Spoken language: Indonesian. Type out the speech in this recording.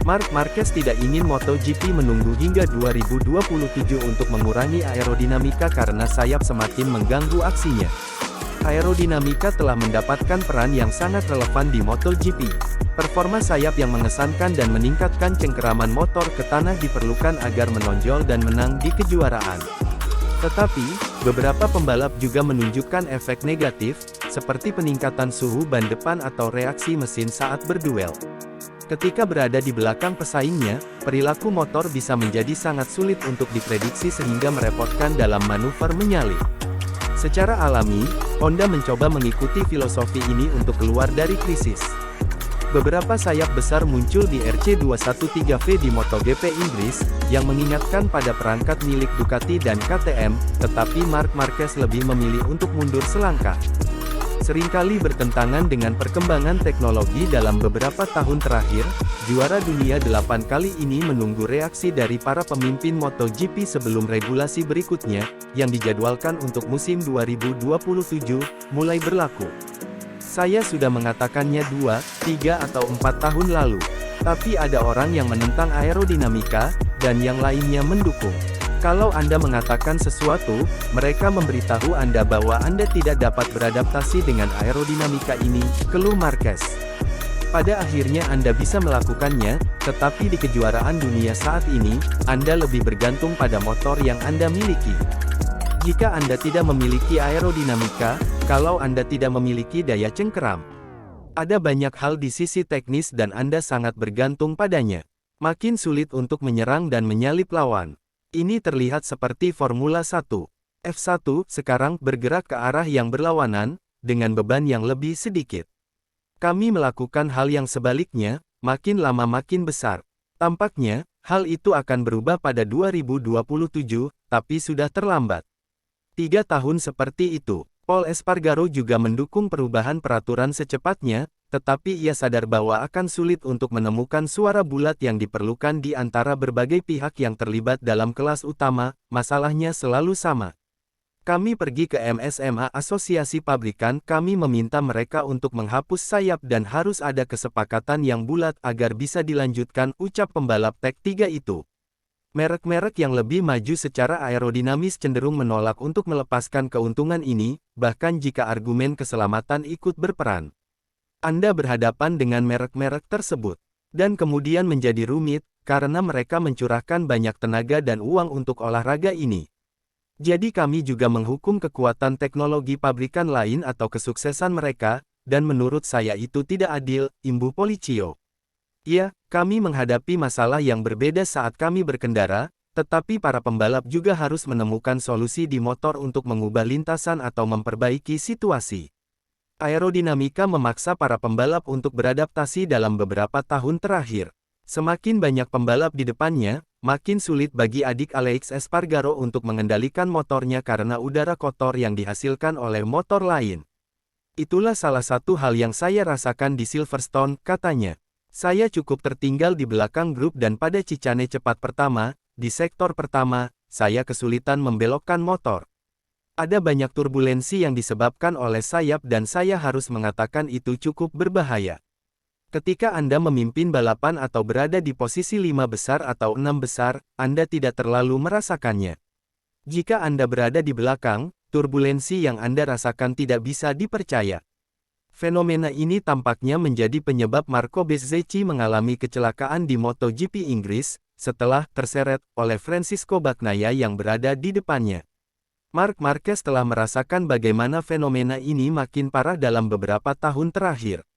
Marc Marquez tidak ingin MotoGP menunggu hingga 2027 untuk mengurangi aerodinamika karena sayap semakin mengganggu aksinya. Aerodinamika telah mendapatkan peran yang sangat relevan di MotoGP. Performa sayap yang mengesankan dan meningkatkan cengkeraman motor ke tanah diperlukan agar menonjol dan menang di kejuaraan. Tetapi, beberapa pembalap juga menunjukkan efek negatif, seperti peningkatan suhu ban depan atau reaksi mesin saat berduel. Ketika berada di belakang pesaingnya, perilaku motor bisa menjadi sangat sulit untuk diprediksi sehingga merepotkan dalam manuver menyalip. Secara alami, Honda mencoba mengikuti filosofi ini untuk keluar dari krisis. Beberapa sayap besar muncul di RC213V di MotoGP Inggris, yang mengingatkan pada perangkat milik Ducati dan KTM, tetapi Marc Marquez lebih memilih untuk mundur selangkah. Seringkali bertentangan dengan perkembangan teknologi dalam beberapa tahun terakhir, juara dunia 8 kali ini menunggu reaksi dari para pemimpin MotoGP sebelum regulasi berikutnya, yang dijadwalkan untuk musim 2027, mulai berlaku. Saya sudah mengatakannya 2, 3 atau 4 tahun lalu. Tapi ada orang yang menentang aerodinamika, dan yang lainnya mendukung. Kalau Anda mengatakan sesuatu, mereka memberitahu Anda bahwa Anda tidak dapat beradaptasi dengan aerodinamika ini, keluh Marquez. Pada akhirnya Anda bisa melakukannya, tetapi di kejuaraan dunia saat ini, Anda lebih bergantung pada motor yang Anda miliki. Jika Anda tidak memiliki aerodinamika, kalau Anda tidak memiliki daya cengkeram, ada banyak hal di sisi teknis dan Anda sangat bergantung padanya. Makin sulit untuk menyerang dan menyalip lawan. Ini terlihat seperti Formula 1. F1 sekarang bergerak ke arah yang berlawanan, dengan beban yang lebih sedikit. Kami melakukan hal yang sebaliknya, makin lama makin besar. Tampaknya, hal itu akan berubah pada 2027, tapi sudah terlambat. 3 tahun seperti itu. Pol Espargaro juga mendukung perubahan peraturan secepatnya, tetapi ia sadar bahwa akan sulit untuk menemukan suara bulat yang diperlukan di antara berbagai pihak yang terlibat dalam kelas utama. Masalahnya selalu sama. Kami pergi ke MSMA Asosiasi Pabrikan, kami meminta mereka untuk menghapus sayap dan harus ada kesepakatan yang bulat agar bisa dilanjutkan, ucap pembalap Tech 3 itu. Merek-merek yang lebih maju secara aerodinamis cenderung menolak untuk melepaskan keuntungan ini, bahkan jika argumen keselamatan ikut berperan. Anda berhadapan dengan merek-merek tersebut, dan kemudian menjadi rumit, karena mereka mencurahkan banyak tenaga dan uang untuk olahraga ini. Jadi kami juga menghukum kekuatan teknologi pabrikan lain atau kesuksesan mereka, dan menurut saya itu tidak adil, imbuh Policio. Ya, kami menghadapi masalah yang berbeda saat kami berkendara, tetapi para pembalap juga harus menemukan solusi di motor untuk mengubah lintasan atau memperbaiki situasi. Aerodinamika memaksa para pembalap untuk beradaptasi dalam beberapa tahun terakhir. Semakin banyak pembalap di depannya, makin sulit bagi adik Alex Espargaro untuk mengendalikan motornya karena udara kotor yang dihasilkan oleh motor lain. Itulah salah satu hal yang saya rasakan di Silverstone, katanya. Saya cukup tertinggal di belakang grup dan pada Cicane cepat pertama, di sektor pertama, saya kesulitan membelokkan motor. Ada banyak turbulensi yang disebabkan oleh sayap dan saya harus mengatakan itu cukup berbahaya. Ketika Anda memimpin balapan atau berada di posisi 5 besar atau 6 besar, Anda tidak terlalu merasakannya. Jika Anda berada di belakang, turbulensi yang Anda rasakan tidak bisa dipercaya. Fenomena ini tampaknya menjadi penyebab Marco Bezzecchi mengalami kecelakaan di MotoGP Inggris, setelah terseret oleh Francisco Bagnaia yang berada di depannya. Marc Marquez telah merasakan bagaimana fenomena ini makin parah dalam beberapa tahun terakhir.